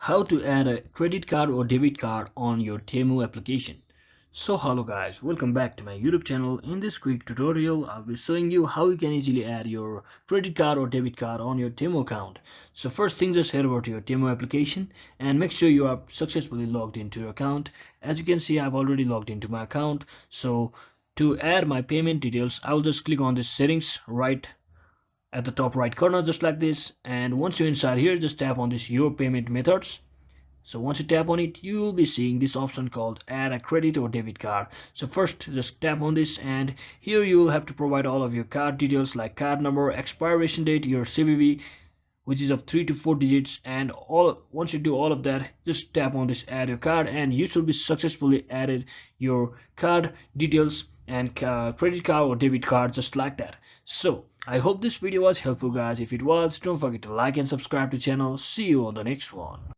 How to add a credit card or debit card on your Temu application. So hello guys, welcome back to my YouTube channel. In this quick tutorial I'll be showing you how you can easily add your credit card or debit card on your Temu account. So first thing, just head over to your Temu application and make sure you are successfully logged into your account. As you can see, I've already logged into my account. So to add my payment details, I will just click on this settings right at the top right corner, just like this. And once you're inside here, just tap on this your payment methods. So once you tap on it, you will be seeing this option called add a credit or debit card. So first just tap on this, and here you will have to provide all of your card details like card number, expiration date, your CVV, which is of 3 to 4 digits, and all. Once you do all of that, just tap on this add your card and you should be successfully added your card details and credit card or debit card, just like that. So I hope this video was helpful guys. If it was, don't forget to like and subscribe to the channel. See you on the next one.